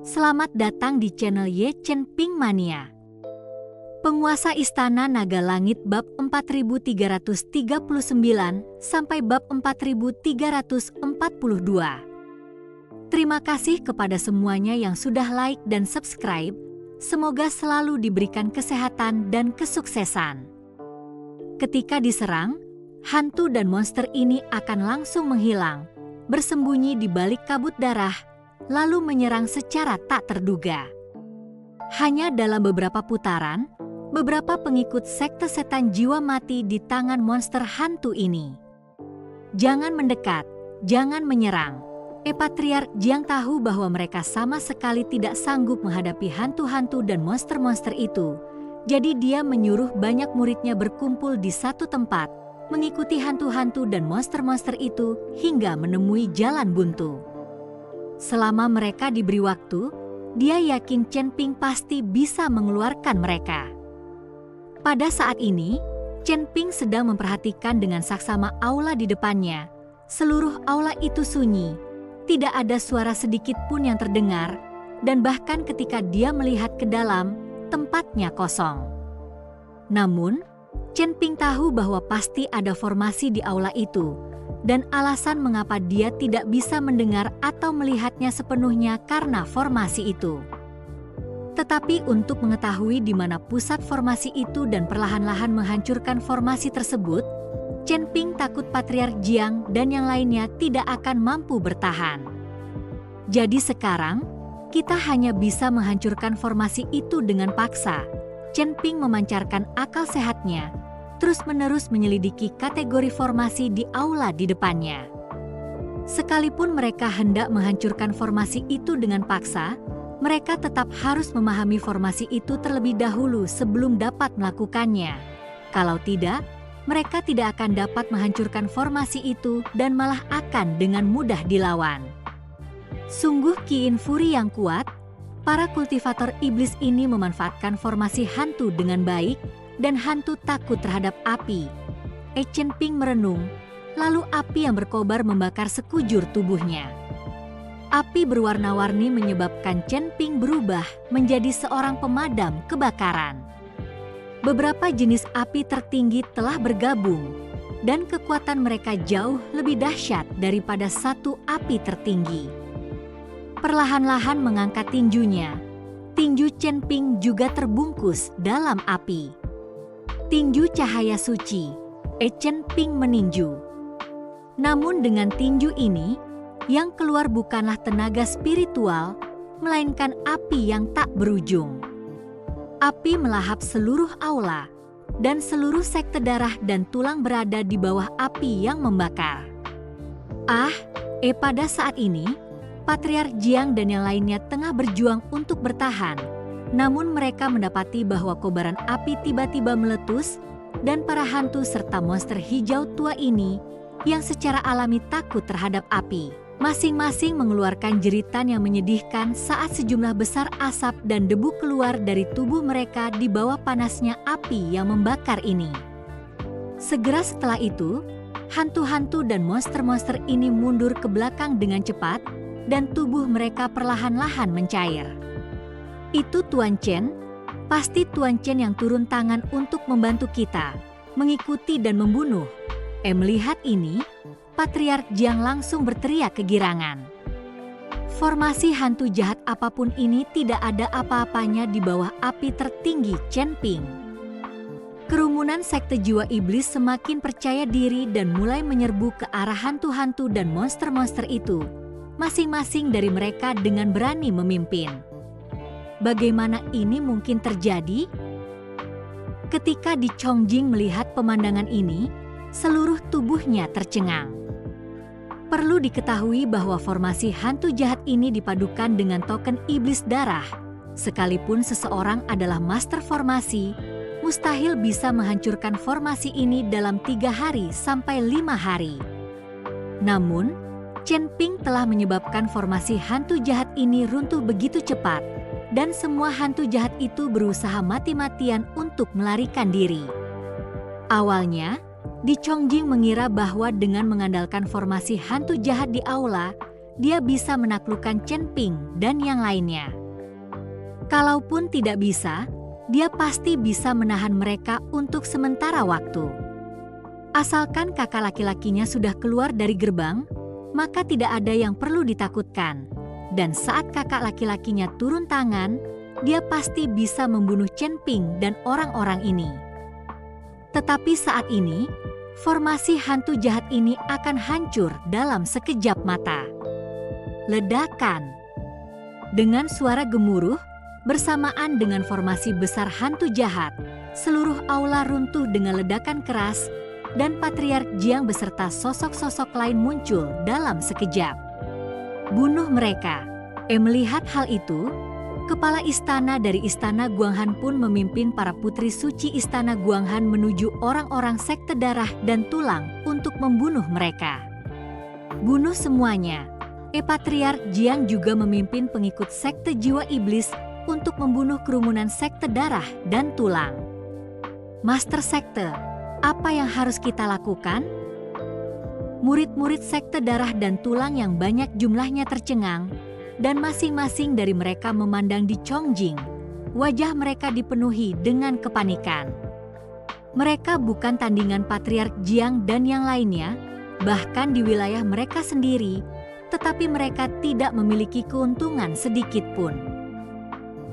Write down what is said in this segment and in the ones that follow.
Selamat datang di channel Ye Chen Ping Mania. Penguasa Istana Naga Langit bab 4339 sampai bab 4342. Terima kasih kepada semuanya yang sudah like dan subscribe. Semoga selalu diberikan kesehatan dan kesuksesan. Ketika diserang, hantu dan monster ini akan langsung menghilang, bersembunyi di balik kabut darah, lalu menyerang secara tak terduga. Hanya dalam beberapa putaran, beberapa pengikut sekte setan jiwa mati di tangan monster hantu ini. Jangan mendekat, jangan menyerang. Patriark Jiang tahu bahwa mereka sama sekali tidak sanggup menghadapi hantu-hantu dan monster-monster itu. Jadi dia menyuruh banyak muridnya berkumpul di satu tempat, mengikuti hantu-hantu dan monster-monster itu hingga menemui jalan buntu. Selama mereka diberi waktu, dia yakin Chen Ping pasti bisa mengeluarkan mereka. Pada saat ini, Chen Ping sedang memperhatikan dengan saksama aula di depannya. Seluruh aula itu sunyi, tidak ada suara sedikit pun yang terdengar, dan bahkan ketika dia melihat ke dalam, tempatnya kosong. Namun, Chen Ping tahu bahwa pasti ada formasi di aula itu, dan alasan mengapa dia tidak bisa mendengar atau melihatnya sepenuhnya karena formasi itu. Tetapi untuk mengetahui di mana pusat formasi itu dan perlahan-lahan menghancurkan formasi tersebut, Chen Ping takut Patriark Jiang dan yang lainnya tidak akan mampu bertahan. Jadi sekarang, kita hanya bisa menghancurkan formasi itu dengan paksa. Chen Ping memancarkan akal sehatnya, terus-menerus menyelidiki kategori formasi di aula di depannya. Sekalipun mereka hendak menghancurkan formasi itu dengan paksa, mereka tetap harus memahami formasi itu terlebih dahulu sebelum dapat melakukannya. Kalau tidak, mereka tidak akan dapat menghancurkan formasi itu dan malah akan dengan mudah dilawan. Sungguh Kiin Furi yang kuat, para kultivator iblis ini memanfaatkan formasi hantu dengan baik, dan hantu takut terhadap api. Chen Ping merenung, lalu api yang berkobar membakar sekujur tubuhnya. Api berwarna-warni menyebabkan Chen Ping berubah menjadi seorang pemadam kebakaran. Beberapa jenis api tertinggi telah bergabung, dan kekuatan mereka jauh lebih dahsyat daripada satu api tertinggi. Perlahan-lahan mengangkat tinjunya, tinju Chen Ping juga terbungkus dalam api. Tinju cahaya suci, Chen Ping meninju. Namun dengan tinju ini, yang keluar bukanlah tenaga spiritual, melainkan api yang tak berujung. Api melahap seluruh aula, dan seluruh sekte darah dan tulang berada di bawah api yang membakar. Pada saat ini, Patriark Jiang dan yang lainnya tengah berjuang untuk bertahan. Namun mereka mendapati bahwa kobaran api tiba-tiba meletus, dan para hantu serta monster hijau tua ini, yang secara alami takut terhadap api, masing-masing mengeluarkan jeritan yang menyedihkan saat sejumlah besar asap dan debu keluar dari tubuh mereka di bawah panasnya api yang membakar ini. Segera setelah itu, hantu-hantu dan monster-monster ini mundur ke belakang dengan cepat, dan tubuh mereka perlahan-lahan mencair. Itu Tuan Chen, pasti Tuan Chen yang turun tangan untuk membantu kita, mengikuti dan membunuh. Melihat ini, Patriark Jiang langsung berteriak kegirangan. Formasi hantu jahat apapun ini tidak ada apa-apanya di bawah api tertinggi Chen Ping. Kerumunan sekte jiwa iblis semakin percaya diri dan mulai menyerbu ke arah hantu-hantu dan monster-monster itu, masing-masing dari mereka dengan berani memimpin. Bagaimana ini mungkin terjadi? Ketika Di Chongjing melihat pemandangan ini, seluruh tubuhnya tercengang. Perlu diketahui bahwa formasi hantu jahat ini dipadukan dengan token iblis darah. Sekalipun seseorang adalah master formasi, mustahil bisa menghancurkan formasi ini dalam 3 hari sampai 5 hari. Namun, Chen Ping telah menyebabkan formasi hantu jahat ini runtuh begitu cepat, dan semua hantu jahat itu berusaha mati-matian untuk melarikan diri. Awalnya, Di Chongjing mengira bahwa dengan mengandalkan formasi hantu jahat di aula, dia bisa menaklukkan Chen Ping dan yang lainnya. Kalaupun tidak bisa, dia pasti bisa menahan mereka untuk sementara waktu. Asalkan kakak laki-lakinya sudah keluar dari gerbang, maka tidak ada yang perlu ditakutkan. Dan saat kakak laki-lakinya turun tangan, dia pasti bisa membunuh Chen Ping dan orang-orang ini. Tetapi saat ini, formasi hantu jahat ini akan hancur dalam sekejap mata. Ledakan. Dengan suara gemuruh, bersamaan dengan formasi besar hantu jahat, seluruh aula runtuh dengan ledakan keras, dan Patriark Jiang beserta sosok-sosok lain muncul dalam sekejap. Bunuh mereka. Melihat hal itu, kepala istana dari Istana Guanghan pun memimpin para putri suci Istana Guanghan menuju orang-orang sekte darah dan tulang untuk membunuh mereka. Bunuh semuanya. Patriark Jiang juga memimpin pengikut sekte jiwa iblis untuk membunuh kerumunan sekte darah dan tulang. Master sekte, apa yang harus kita lakukan? Murid-murid sekte darah dan tulang yang banyak jumlahnya tercengang, dan masing-masing dari mereka memandang di Chongjing. Wajah mereka dipenuhi dengan kepanikan. Mereka bukan tandingan Patriark Jiang dan yang lainnya, bahkan di wilayah mereka sendiri, tetapi mereka tidak memiliki keuntungan sedikit pun.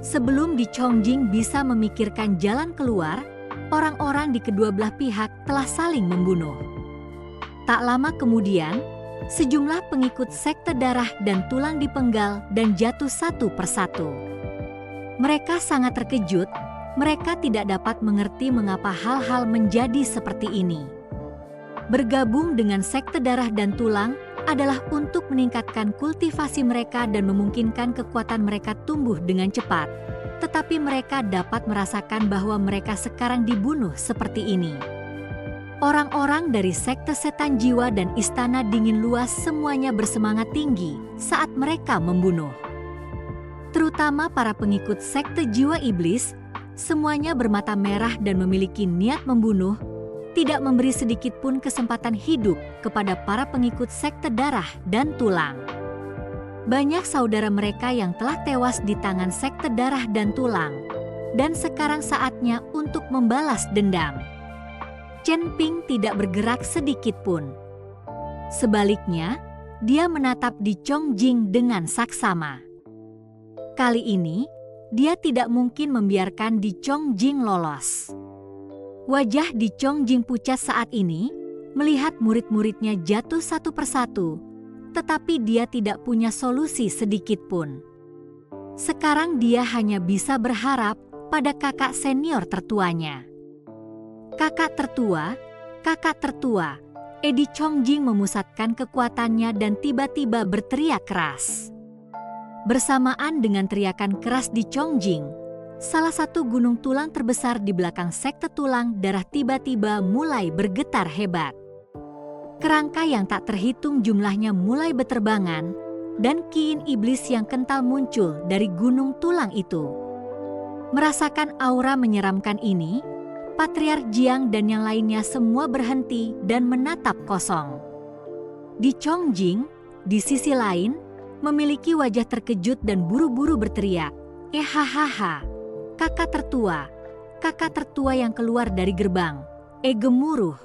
Sebelum di Chongjing bisa memikirkan jalan keluar, orang-orang di kedua belah pihak telah saling membunuh. Tak lama kemudian, sejumlah pengikut sekte darah dan tulang dipenggal dan jatuh satu persatu. Mereka sangat terkejut, mereka tidak dapat mengerti mengapa hal-hal menjadi seperti ini. Bergabung dengan sekte darah dan tulang adalah untuk meningkatkan kultivasi mereka dan memungkinkan kekuatan mereka tumbuh dengan cepat. Tetapi mereka dapat merasakan bahwa mereka sekarang dibunuh seperti ini. Orang-orang dari sekte setan jiwa dan istana dingin luas semuanya bersemangat tinggi saat mereka membunuh. Terutama para pengikut sekte jiwa iblis, semuanya bermata merah dan memiliki niat membunuh, tidak memberi sedikit pun kesempatan hidup kepada para pengikut sekte darah dan tulang. Banyak saudara mereka yang telah tewas di tangan sekte darah dan tulang, dan sekarang saatnya untuk membalas dendam. Chen Ping tidak bergerak sedikit pun. Sebaliknya, dia menatap di Chongjing dengan saksama. Kali ini, dia tidak mungkin membiarkan di Chongjing lolos. Wajah di Chongjing pucat saat ini, melihat murid-muridnya jatuh satu persatu, tetapi dia tidak punya solusi sedikit pun. Sekarang dia hanya bisa berharap pada kakak senior tertuanya. Kakak tertua, Edi Chongjing memusatkan kekuatannya dan tiba-tiba berteriak keras. Bersamaan dengan teriakan keras di Chongjing, salah satu gunung tulang terbesar di belakang sekte tulang darah tiba-tiba mulai bergetar hebat. Kerangka yang tak terhitung jumlahnya mulai berterbangan, dan kiin iblis yang kental muncul dari gunung tulang itu. Merasakan aura menyeramkan ini, Patriark Jiang dan yang lainnya semua berhenti dan menatap kosong. Di Chongjing, di sisi lain, memiliki wajah terkejut dan buru-buru berteriak, hahaha, kakak tertua yang keluar dari gerbang, gemuruh.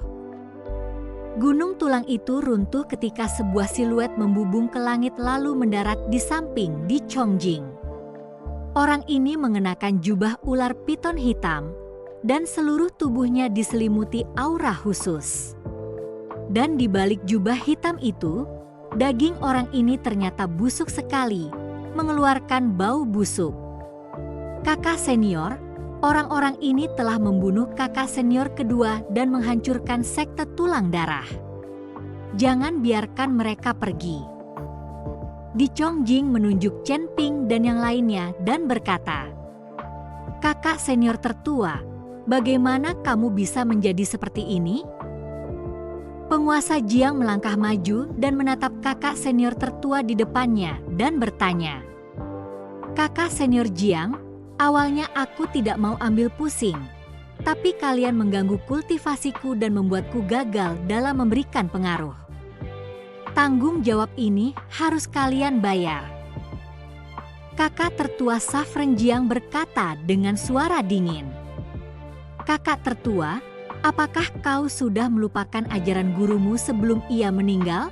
Gunung tulang itu runtuh ketika sebuah siluet membubung ke langit lalu mendarat di samping di Chongjing. Orang ini mengenakan jubah ular piton hitam, dan seluruh tubuhnya diselimuti aura khusus. Dan di balik jubah hitam itu, daging orang ini ternyata busuk sekali, mengeluarkan bau busuk. Kakak senior, orang-orang ini telah membunuh kakak senior kedua dan menghancurkan sekte tulang darah. Jangan biarkan mereka pergi. Di Chongjing menunjuk Chen Ping dan yang lainnya dan berkata, kakak senior tertua, bagaimana kamu bisa menjadi seperti ini? Penguasa Jiang melangkah maju dan menatap kakak senior tertua di depannya dan bertanya, kakak senior Jiang, awalnya aku tidak mau ambil pusing, tapi kalian mengganggu kultivasiku dan membuatku gagal dalam memberikan pengaruh. Tanggung jawab ini harus kalian bayar. Kakak tertua Saffron Jiang berkata dengan suara dingin. Kakak tertua, apakah kau sudah melupakan ajaran gurumu sebelum ia meninggal?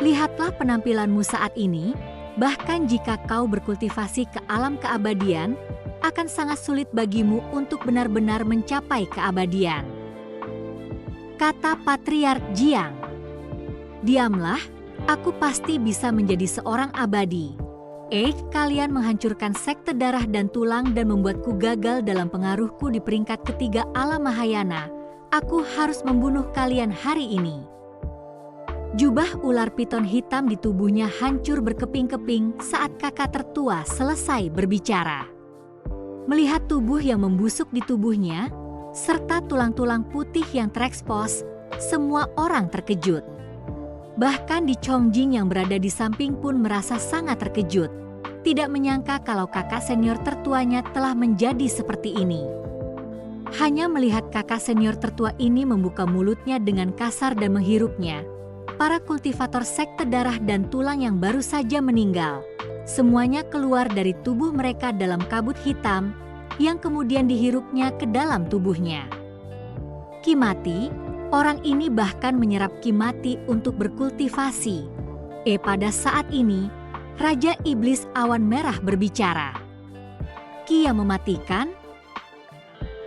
Lihatlah penampilanmu saat ini, bahkan jika kau berkultivasi ke alam keabadian, akan sangat sulit bagimu untuk benar-benar mencapai keabadian. Kata Patriark Jiang. Diamlah, aku pasti bisa menjadi seorang abadi. Kalian menghancurkan sekte darah dan tulang dan membuatku gagal dalam pengaruhku di peringkat ketiga alam Mahayana. Aku harus membunuh kalian hari ini. Jubah ular piton hitam di tubuhnya hancur berkeping-keping saat kakak tertua selesai berbicara. Melihat tubuh yang membusuk di tubuhnya, serta tulang-tulang putih yang terekspos, semua orang terkejut. Bahkan Di Chongjing yang berada di samping pun merasa sangat terkejut. Tidak menyangka kalau kakak senior tertuanya telah menjadi seperti ini. Hanya melihat kakak senior tertua ini membuka mulutnya dengan kasar dan menghirupnya, para kultivator sekte darah dan tulang yang baru saja meninggal, semuanya keluar dari tubuh mereka dalam kabut hitam, yang kemudian dihirupnya ke dalam tubuhnya. Ki mati. Orang ini bahkan menyerap ki mati untuk berkultivasi. Pada saat ini, Raja Iblis Awan Merah berbicara. Ki yang mematikan?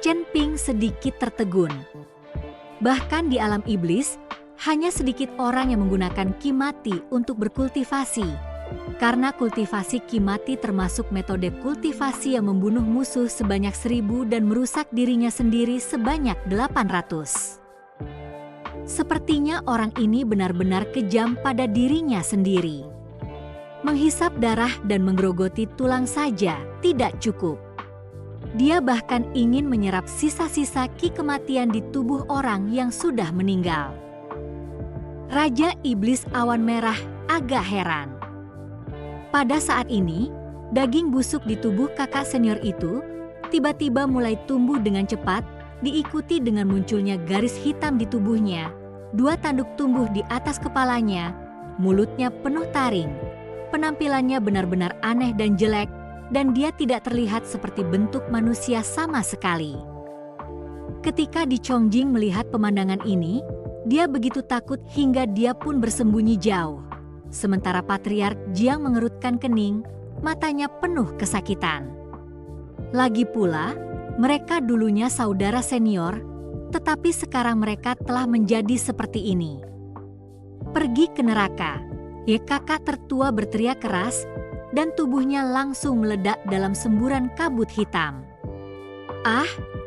Chen Ping sedikit tertegun. Bahkan di alam iblis, hanya sedikit orang yang menggunakan ki mati untuk berkultivasi. Karena kultivasi ki mati termasuk metode kultivasi yang membunuh musuh sebanyak 1000 dan merusak dirinya sendiri sebanyak 800. Sepertinya orang ini benar-benar kejam pada dirinya sendiri. Menghisap darah dan menggerogoti tulang saja tidak cukup. Dia bahkan ingin menyerap sisa-sisa ki kematian di tubuh orang yang sudah meninggal. Raja Iblis Awan Merah agak heran. Pada saat ini, daging busuk di tubuh kakak senior itu tiba-tiba mulai tumbuh dengan cepat, diikuti dengan munculnya garis hitam di tubuhnya, 2 tanduk tumbuh di atas kepalanya, mulutnya penuh taring. Penampilannya benar-benar aneh dan jelek, dan dia tidak terlihat seperti bentuk manusia sama sekali. Ketika Di Chongjing melihat pemandangan ini, dia begitu takut hingga dia pun bersembunyi jauh. Sementara Patriark Jiang mengerutkan kening, matanya penuh kesakitan. Lagi pula, mereka dulunya saudara senior, tetapi sekarang mereka telah menjadi seperti ini. Pergi ke neraka, kakak tertua berteriak keras, dan tubuhnya langsung meledak dalam semburan kabut hitam.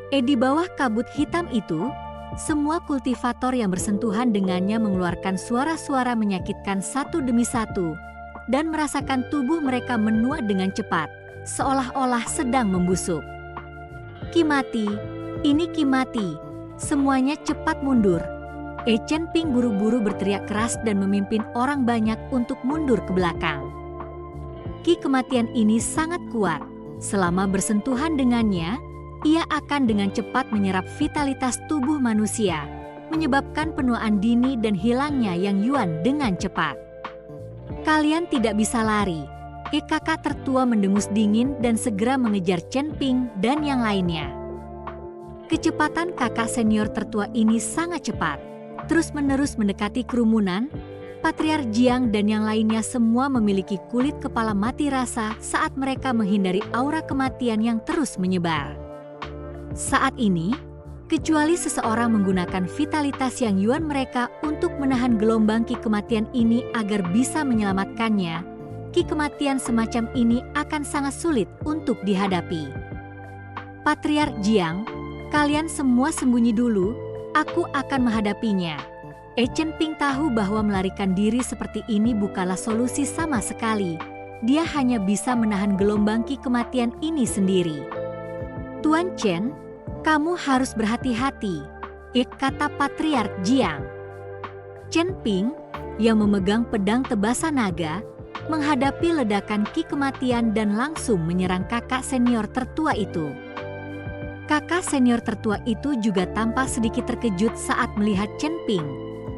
Di bawah kabut hitam itu, semua kultivator yang bersentuhan dengannya mengeluarkan suara-suara menyakitkan satu demi satu, dan merasakan tubuh mereka menua dengan cepat, seolah-olah sedang membusuk. Ki mati, ini ki mati, semuanya cepat mundur. Chen Ping buru-buru berteriak keras dan memimpin orang banyak untuk mundur ke belakang. Ki kematian ini sangat kuat, selama bersentuhan dengannya, ia akan dengan cepat menyerap vitalitas tubuh manusia, menyebabkan penuaan dini dan hilangnya Yang Yuan dengan cepat. Kalian tidak bisa lari. Kakak tertua mendengus dingin dan segera mengejar Chen Ping dan yang lainnya. Kecepatan kakak senior tertua ini sangat cepat, terus-menerus mendekati kerumunan. Patriark Jiang dan yang lainnya semua memiliki kulit kepala mati rasa saat mereka menghindari aura kematian yang terus menyebar. Saat ini, kecuali seseorang menggunakan vitalitas Yang Yuan mereka untuk menahan gelombang ki kematian ini agar bisa menyelamatkannya, ki kematian semacam ini akan sangat sulit untuk dihadapi. Patriark Jiang, kalian semua sembunyi dulu, aku akan menghadapinya. Chen Ping tahu bahwa melarikan diri seperti ini bukanlah solusi sama sekali. Dia hanya bisa menahan gelombang ki kematian ini sendiri. Tuan Chen, kamu harus berhati-hati, kata Patriark Jiang. Chen Ping, yang memegang pedang tebasa naga, menghadapi ledakan ki kematian dan langsung menyerang kakak senior tertua itu. Kakak senior tertua itu juga tampak sedikit terkejut saat melihat Chen Ping,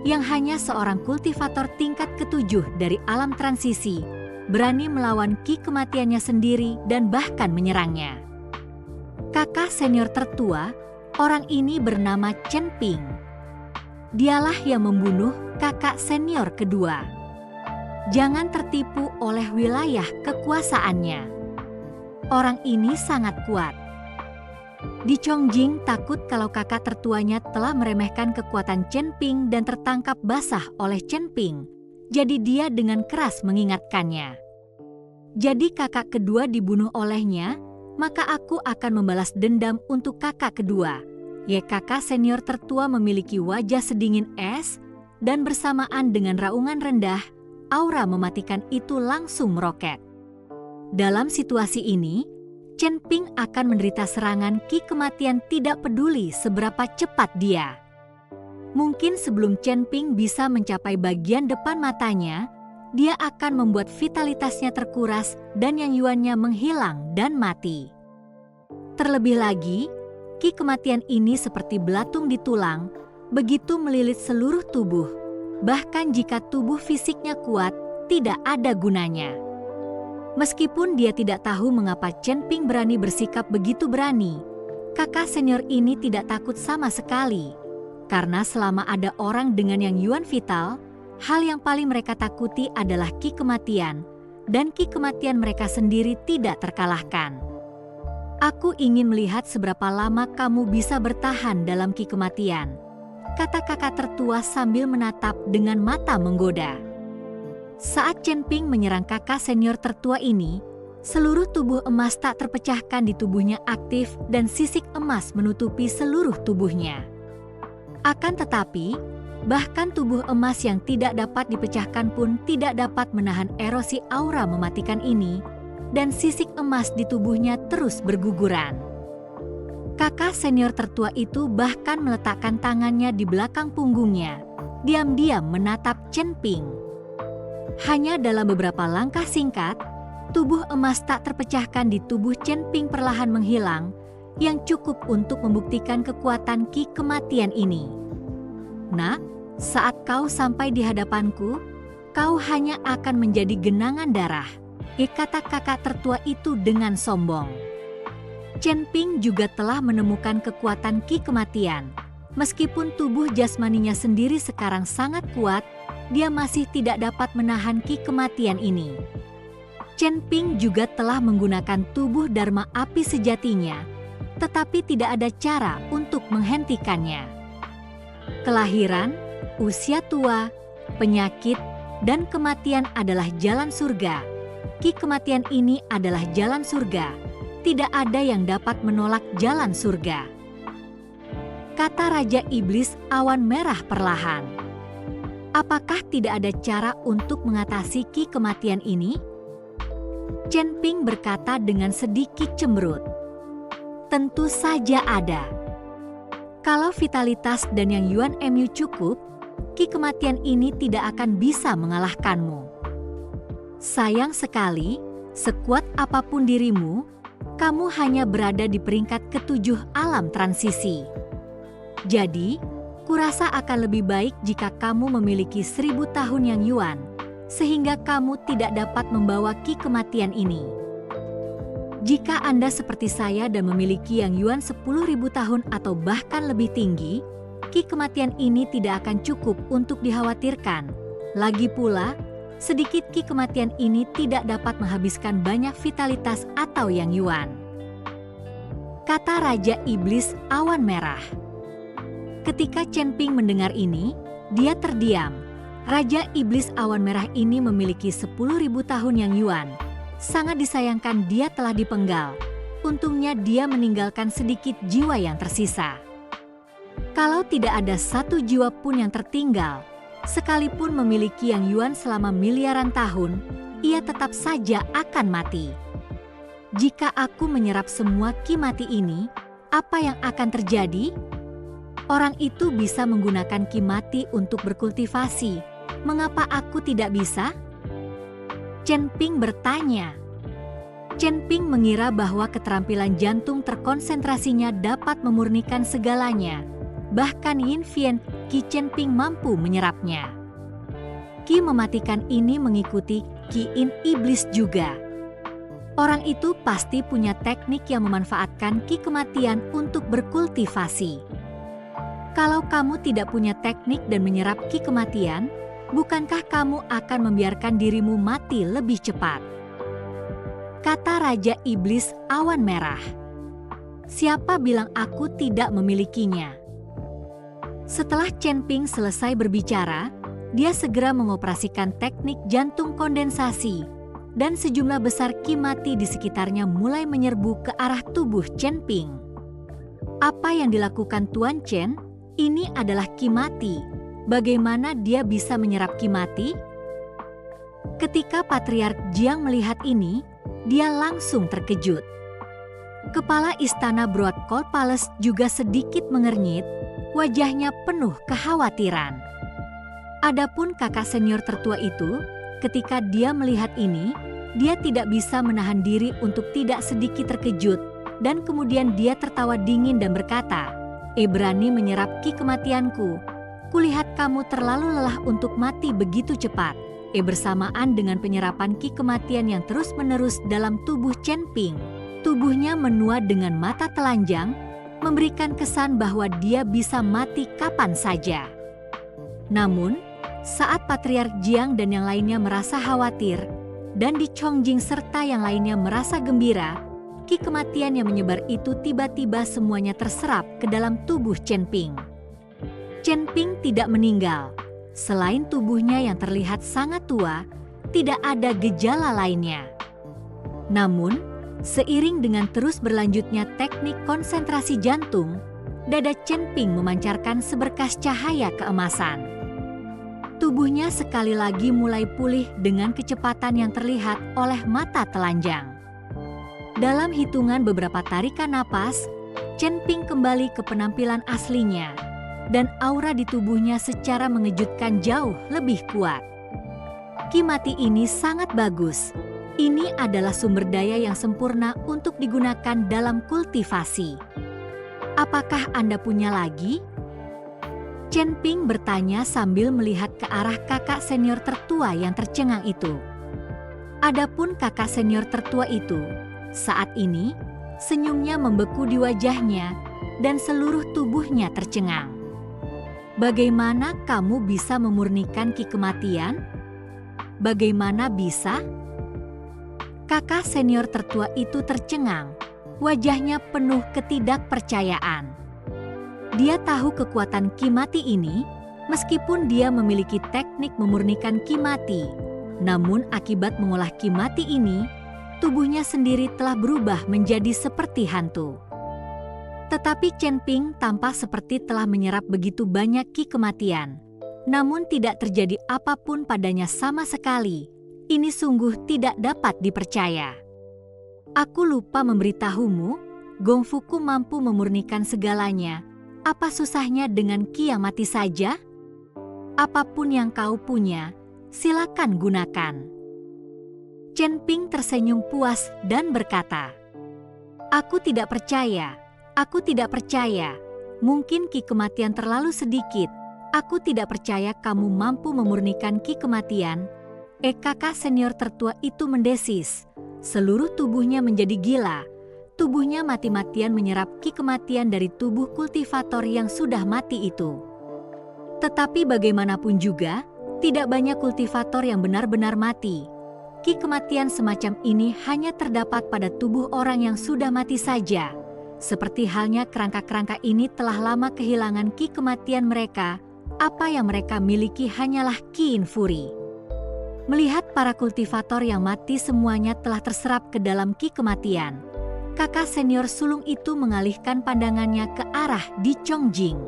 yang hanya seorang kultivator tingkat ke-7 dari alam transisi, berani melawan Ki kematiannya sendiri dan bahkan menyerangnya. Kakak senior tertua, orang ini bernama Chen Ping. Dialah yang membunuh kakak senior kedua. Jangan tertipu oleh wilayah kekuasaannya. Orang ini sangat kuat. Di Chongjing takut kalau kakak tertuanya telah meremehkan kekuatan Chen Ping dan tertangkap basah oleh Chen Ping. Jadi dia dengan keras mengingatkannya. Jadi kakak kedua dibunuh olehnya, maka aku akan membalas dendam untuk kakak kedua. Kakak senior tertua memiliki wajah sedingin es, dan bersamaan dengan raungan rendah, aura mematikan itu langsung meroket. Dalam situasi ini, Chen Ping akan menderita serangan Ki kematian tidak peduli seberapa cepat dia. Mungkin sebelum Chen Ping bisa mencapai bagian depan matanya, dia akan membuat vitalitasnya terkuras dan Yang Yuannya menghilang dan mati. Terlebih lagi, Ki kematian ini seperti belatung di tulang, begitu melilit seluruh tubuh. Bahkan jika tubuh fisiknya kuat, tidak ada gunanya. Meskipun dia tidak tahu mengapa Chen Ping berani bersikap begitu berani, kakak senior ini tidak takut sama sekali. Karena selama ada orang dengan Yang Yuan vital, hal yang paling mereka takuti adalah Ki kematian, dan Ki kematian mereka sendiri tidak terkalahkan. Aku ingin melihat seberapa lama kamu bisa bertahan dalam Ki kematian, kata kakak tertua sambil menatap dengan mata menggoda. Saat Chen Ping menyerang kakak senior tertua ini, seluruh tubuh emas tak terpecahkan di tubuhnya aktif dan sisik emas menutupi seluruh tubuhnya. Akan tetapi, bahkan tubuh emas yang tidak dapat dipecahkan pun tidak dapat menahan erosi aura mematikan ini, dan sisik emas di tubuhnya terus berguguran. Kakak senior tertua itu bahkan meletakkan tangannya di belakang punggungnya, diam-diam menatap Chen Ping. Hanya dalam beberapa langkah singkat, tubuh emas tak terpecahkan di tubuh Chen Ping perlahan menghilang, yang cukup untuk membuktikan kekuatan Ki kematian ini. Nak, saat kau sampai di hadapanku, kau hanya akan menjadi genangan darah, kata kakak tertua itu dengan sombong. Chen Ping juga telah menemukan kekuatan Ki kematian. Meskipun tubuh jasmaninya sendiri sekarang sangat kuat, dia masih tidak dapat menahan Ki kematian ini. Chen Ping juga telah menggunakan tubuh Dharma api sejatinya, tetapi tidak ada cara untuk menghentikannya. Kelahiran, usia tua, penyakit, dan kematian adalah jalan surga. Ki kematian ini adalah jalan surga. Tidak ada yang dapat menolak jalan surga, kata Raja Iblis Awan Merah perlahan. Apakah tidak ada cara untuk mengatasi Ki kematian ini? Chen Ping berkata dengan sedikit cemberut. Tentu saja ada. Kalau vitalitas dan Yang Yuan MU cukup, Ki kematian ini tidak akan bisa mengalahkanmu. Sayang sekali, sekuat apapun dirimu, kamu hanya berada di peringkat ke-7 alam transisi. Jadi, kurasa akan lebih baik jika kamu memiliki 1000 tahun Yang Yuan, sehingga kamu tidak dapat membawa Ki kematian ini. Jika Anda seperti saya dan memiliki Yang Yuan 10.000 tahun atau bahkan lebih tinggi, Ki kematian ini tidak akan cukup untuk dikhawatirkan. Lagi pula, sedikit Ki kematian ini tidak dapat menghabiskan banyak vitalitas atau Yang Yuan, kata Raja Iblis Awan Merah. Ketika Chen Ping mendengar ini, dia terdiam. Raja Iblis Awan Merah ini memiliki 10.000 tahun Yang Yuan. Sangat disayangkan dia telah dipenggal. Untungnya dia meninggalkan sedikit jiwa yang tersisa. Kalau tidak ada satu jiwa pun yang tertinggal, sekalipun memiliki Yang Yuan selama miliaran tahun, ia tetap saja akan mati. Jika aku menyerap semua Ki mati ini, apa yang akan terjadi? Orang itu bisa menggunakan Ki mati untuk berkultivasi. Mengapa aku tidak bisa? Chen Ping bertanya. Chen Ping mengira bahwa keterampilan jantung terkonsentrasinya dapat memurnikan segalanya. Bahkan Yin Fian Ki Chen Ping mampu menyerapnya. Ki mematikan ini mengikuti Ki-in iblis juga. Orang itu pasti punya teknik yang memanfaatkan ki kematian untuk berkultivasi. Kalau kamu tidak punya teknik dan menyerap ki kematian, bukankah kamu akan membiarkan dirimu mati lebih cepat? Kata Raja Iblis Awan Merah. Siapa bilang aku tidak memilikinya? Setelah Chen Ping selesai berbicara, dia segera mengoperasikan teknik jantung kondensasi, dan sejumlah besar ki mati di sekitarnya mulai menyerbu ke arah tubuh Chen Ping. Apa yang dilakukan Tuan Chen? Ini adalah ki mati. Bagaimana dia bisa menyerap ki mati? Ketika Patriark Jiang melihat ini, dia langsung terkejut. Kepala istana Broadcourt Palace juga sedikit mengernyit, wajahnya penuh kekhawatiran. Adapun kakak senior tertua itu, ketika dia melihat ini, dia tidak bisa menahan diri untuk tidak sedikit terkejut, dan kemudian dia tertawa dingin dan berkata, berani menyerap ki kematianku. Kulihat kamu terlalu lelah untuk mati begitu cepat. Bersamaan dengan penyerapan ki kematian yang terus-menerus dalam tubuh Chen Ping, tubuhnya menua dengan mata telanjang, memberikan kesan bahwa dia bisa mati kapan saja. Namun, saat Patriark Jiang dan yang lainnya merasa khawatir, dan Di Chongjing serta yang lainnya merasa gembira, ki kematian yang menyebar itu tiba-tiba semuanya terserap ke dalam tubuh Chen Ping. Chen Ping tidak meninggal. Selain tubuhnya yang terlihat sangat tua, tidak ada gejala lainnya. Namun, seiring dengan terus berlanjutnya teknik konsentrasi jantung, dada Chen Ping memancarkan seberkas cahaya keemasan. Tubuhnya sekali lagi mulai pulih dengan kecepatan yang terlihat oleh mata telanjang. Dalam hitungan beberapa tarikan napas, Chen Ping kembali ke penampilan aslinya, dan aura di tubuhnya secara mengejutkan jauh lebih kuat. Ki mati ini sangat bagus. Ini adalah sumber daya yang sempurna untuk digunakan dalam kultivasi. Apakah Anda punya lagi? Chen Ping bertanya sambil melihat ke arah kakak senior tertua yang tercengang itu. Adapun kakak senior tertua itu, saat ini, senyumnya membeku di wajahnya dan seluruh tubuhnya tercengang. Bagaimana kamu bisa memurnikan ki kematian? Bagaimana bisa? Kakak senior tertua itu tercengang, wajahnya penuh ketidakpercayaan. Dia tahu kekuatan ki mati ini, meskipun dia memiliki teknik memurnikan ki mati. Namun akibat mengolah ki mati ini, tubuhnya sendiri telah berubah menjadi seperti hantu. Tetapi Chen Ping tampak seperti telah menyerap begitu banyak ki kematian. Namun tidak terjadi apapun padanya sama sekali. Ini sungguh tidak dapat dipercaya. Aku lupa memberitahumu, Gongfuku mampu memurnikan segalanya. Apa susahnya dengan ki yang mati saja? Apapun yang kau punya, silakan gunakan. Chen Ping tersenyum puas dan berkata, Aku tidak percaya. Aku tidak percaya. Mungkin ki kematian terlalu sedikit. Aku tidak percaya kamu mampu memurnikan ki kematian. Kakak senior tertua itu mendesis. Seluruh tubuhnya menjadi gila. Tubuhnya mati-matian menyerap ki kematian dari tubuh kultivator yang sudah mati itu. Tetapi bagaimanapun juga, tidak banyak kultivator yang benar-benar mati. Ki kematian semacam ini hanya terdapat pada tubuh orang yang sudah mati saja. Seperti halnya kerangka-kerangka ini telah lama kehilangan ki kematian mereka, apa yang mereka miliki hanyalah ki infuri. Melihat para kultivator yang mati semuanya telah terserap ke dalam ki kematian, kakak senior sulung itu mengalihkan pandangannya ke arah Di Chongjing.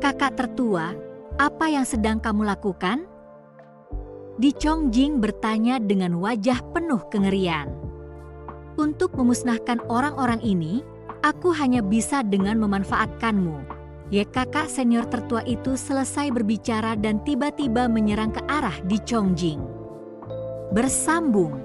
Kakak tertua, apa yang sedang kamu lakukan? Di Chongjing bertanya dengan wajah penuh kengerian. Untuk memusnahkan orang-orang ini, aku hanya bisa dengan memanfaatkanmu. Kakak senior tertua itu selesai berbicara dan tiba-tiba menyerang ke arah Di Chongjing. Bersambung.